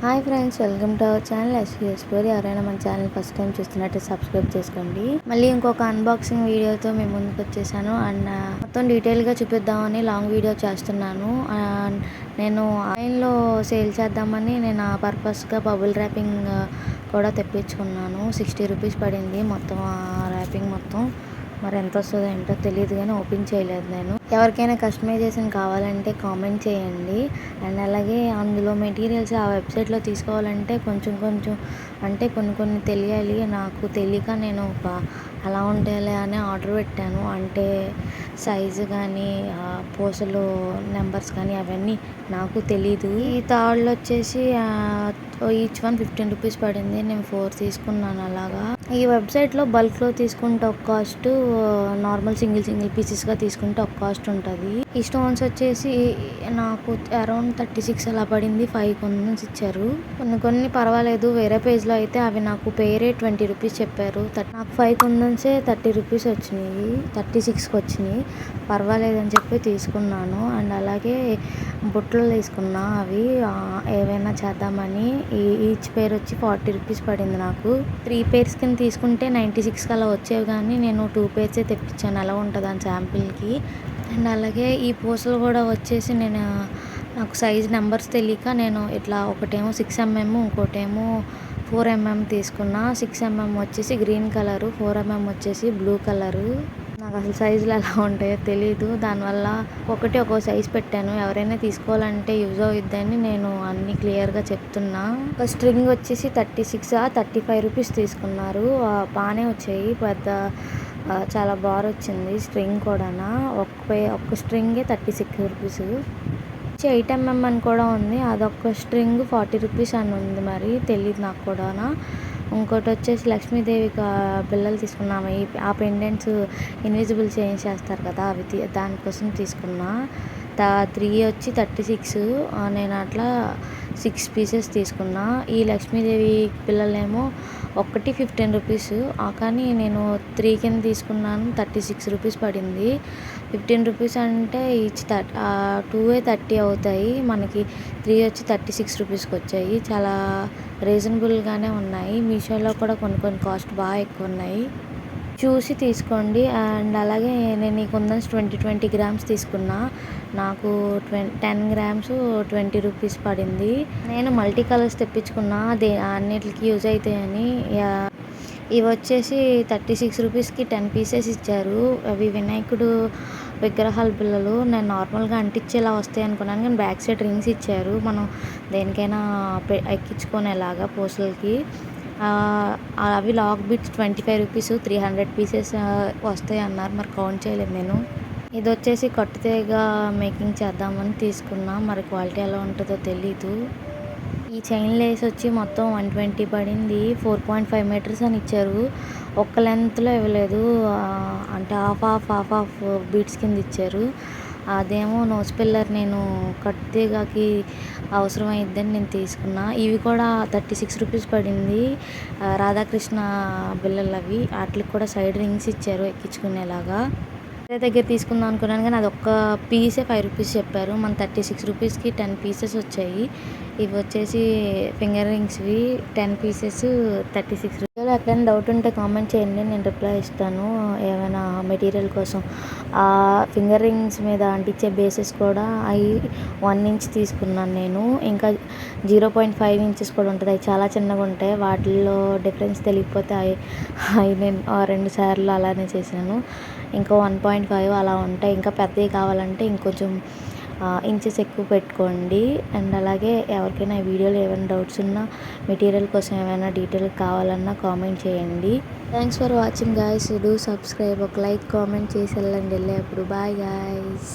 Hi friends, welcome to our channel ఎస్పీఎస్పూరి. ఎవరైనా మన ఛానల్ ఫస్ట్ టైం చూస్తున్నట్టు సబ్స్క్రైబ్ చేసుకోండి. మళ్ళీ ఇంకొక అన్బాక్సింగ్ వీడియోతో మేము ముందుకు వచ్చేసాను. అండ్ మొత్తం డీటెయిల్గా చూపిద్దామని లాంగ్ వీడియో చేస్తున్నాను. నేను ఆన్లైన్లో సేల్ చేద్దామని నేను ఆ పర్పస్గా బబుల్ ర్యాపింగ్ కూడా తెప్పించుకున్నాను. 60 రూపీస్ పడింది మొత్తం ఆ ర్యాపింగ్ మొత్తం. మరి ఎంత వస్తుందో ఏంటో తెలియదు, కానీ ఓపెన్ చేయలేదు నేను. ఎవరికైనా కస్టమైజేషన్ కావాలంటే కామెంట్ చేయండి. అండ్ అలాగే అందులో మెటీరియల్స్ ఆ వెబ్సైట్లో తీసుకోవాలంటే కొంచెం అంటే కొన్ని తెలియాలి. నాకు తెలియక నేను అలా ఉంటేలే అని ఆర్డర్ పెట్టాను. అంటే సైజు కానీ పూసలు నెంబర్స్ కానీ అవన్నీ నాకు తెలీదు. ఈ తాళ్ళు వచ్చేసి ఈచ్ వన్ 15 రూపీస్ పడింది. నేను 4 తీసుకున్నాను. అలాగా ఈ వెబ్సైట్లో బల్క్లో తీసుకుంటే ఒక కాస్ట్, నార్మల్ సింగిల్ పీసెస్గా తీసుకుంటే ఒక కాస్ట్ ఉంటుంది. ఈ స్టోన్స్ వచ్చేసి నాకు అరౌండ్ 36 అలా పడింది. 5 కుందన్స్ ఇచ్చారు. కొన్ని పర్వాలేదు. వేరే పేజ్లో అయితే అవి నాకు పేరే 20 రూపీస్ చెప్పారు. నాకు 5 కుందన్సే 30 రూపీస్ వచ్చినాయి, 36కి వచ్చినాయి. పర్వాలేదని చెప్పి తీసుకున్నాను. అండ్ అలాగే బుట్టలు తీసుకున్నా. అవి ఏవైనా చేద్దామని. ఈచ్ పేర్ వచ్చి 40 రూపీస్ పడింది నాకు. 3 పేర్స్ కింద తీసుకుంటే 96 అలా వచ్చేవి, కానీ నేను 2 పేర్సే తెప్పించాను. ఎలా ఉంటుంది అని శాంపిల్కి. అండ్ అలాగే ఈ పూసలు కూడా వచ్చేసి నాకు సైజ్ నెంబర్స్ తెలియక నేను ఇట్లా ఒకటేమో 6mm, ఇంకోటేమో 4mm తీసుకున్నా. 6mm వచ్చేసి గ్రీన్ కలరు, 4mm వచ్చేసి బ్లూ కలరు. నాకు అసలు సైజులు ఎలా ఉంటాయో తెలీదు. దానివల్ల ఒక్కో సైజ్ పెట్టాను. ఎవరైనా తీసుకోవాలంటే యూజ్ అవుద్దని నేను అన్నీ క్లియర్గా చెప్తున్నా. ఒక స్ట్రింగ్ వచ్చేసి 35 రూపీస్ తీసుకున్నారు. బాగానే వచ్చాయి. చాలా బాగా వచ్చింది స్ట్రింగ్ కూడా. ఒక్క స్ట్రింగే 36 రూపీస్. 8mm అని కూడా ఉంది. అదొక స్ట్రింగ్ 40 రూపీస్ అని ఉంది. మరి తెలియదు నాకు కూడా. ఇంకోటి వచ్చేసి లక్ష్మీదేవి పిల్లలు తీసుకున్నాము. ఆ పెండెంట్స్ ఇన్విజిబుల్ చేస్తారు కదా, అవి దానికోసం తీసుకున్నా. 3 వచ్చి 36. నేను అట్లా 6 పీసెస్ తీసుకున్నా. ఈ లక్ష్మీదేవి పిల్లలేమో ఒక్కటి 15 రూపీస్, కానీ నేను 3 కింద తీసుకున్నాను. 36 రూపీస్ పడింది. 15 రూపీస్ అంటే ఈచ్ 2 30 అవుతాయి. మనకి 3 వచ్చి 36 రూపీస్కి వచ్చాయి. చాలా రీజనబుల్గానే ఉన్నాయి. మీషోలో కూడా కొన్ని కాస్ట్ బాగా ఎక్కువ ఉన్నాయి. చూసి తీసుకోండి. అండ్ అలాగే నేను ఈ కుందన్స్ 20 గ్రామ్స్ తీసుకున్నా. నాకు 10 గ్రామ్స్ 20 రూపీస్ పడింది. నేను మల్టీ కలర్స్ తెప్పించుకున్నా, అన్నిటికి యూజ్ అవుతాయని. ఇవి వచ్చేసి 36 రూపీస్కి 10 పీసెస్ ఇచ్చారు. అవి వినాయకుడు విగ్రహాల పిల్లలు. నేను నార్మల్గా అంటించేలా వస్తాయి అనుకున్నాను, కానీ బ్యాక్ సైడ్ రింగ్స్ ఇచ్చారు. మనం దేనికైనా ఎక్కించుకునేలాగా పూసలకి. అవి లాక్ బిట్స్ 25 రూపీస్, 300 పీసెస్ వస్తాయి అన్నారు. మరి కౌంట్ చేయలేదు నేను. ఇది వచ్చేసి కట్టుతీగ మేకింగ్ చేద్దామని తీసుకున్నా. మరి క్వాలిటీ ఎలా ఉంటుందో తెలీదు. ఈ చైన్ లేస్ వచ్చి మొత్తం 120 పడింది. 4.5 మీటర్స్ అని ఇచ్చారు. ఒక్క లెంత్లో ఇవ్వలేదు. అంటే హాఫ్ బీట్స్ కింద ఇచ్చారు. అదేమో నోస్ పిల్లర్ నేను కట్టుతీగకి అవసరమైద్దని నేను తీసుకున్నా. ఇవి కూడా 36 రూపీస్ పడింది. రాధాకృష్ణ బిళ్ళలు అవి. వాటికి కూడా సైడ్ రింగ్స్ ఇచ్చారు ఎక్కించుకునేలాగా. దగ్గర తీసుకుందాం అనుకున్నాను, కానీ అది ఒక్క పీసే 5 రూపీస్ చెప్పారు. మన 36 రూపీస్కి 10 పీసెస్ వచ్చాయి. ఇవి వచ్చేసి ఫింగర్ రింగ్స్వి 10 పీసెస్ 36 రూపీస్. ఎక్కడైనా డౌట్ ఉంటే కామెంట్ చేయండి, నేను రిప్లై ఇస్తాను. ఏమైనా మెటీరియల్ కోసం ఆ ఫింగర్ రింగ్స్ మీద అంటించే బేసెస్ కూడా అవి 1 ఇంచ్ తీసుకున్నాను నేను. ఇంకా 0.5 ఇంచెస్ కూడా ఉంటుంది. అవి చాలా చిన్నగా ఉంటాయి. వాటిల్లో డిఫరెన్స్ తెలియకపోతే అవి నేను 2 సార్లు అలానే చేశాను. ఇంకా 1.5 అలా ఉంటాయి. ఇంకా పెద్దవి కావాలంటే ఇంకొంచెం ఇంచెస్ ఎక్కువ పెట్టుకోండి. అండ్ అలాగే ఎవరికైనా ఈ వీడియోలో ఏమైనా డౌట్స్ ఉన్నా, మెటీరియల్ కోసం ఏమైనా డీటెయిల్ కావాలన్నా కామెంట్ చేయండి. Thanks for watching guys. Do subscribe. ఒక లైక్ కామెంట్ చేసి వెళ్ళండి వెళ్ళేప్పుడు. Bye guys.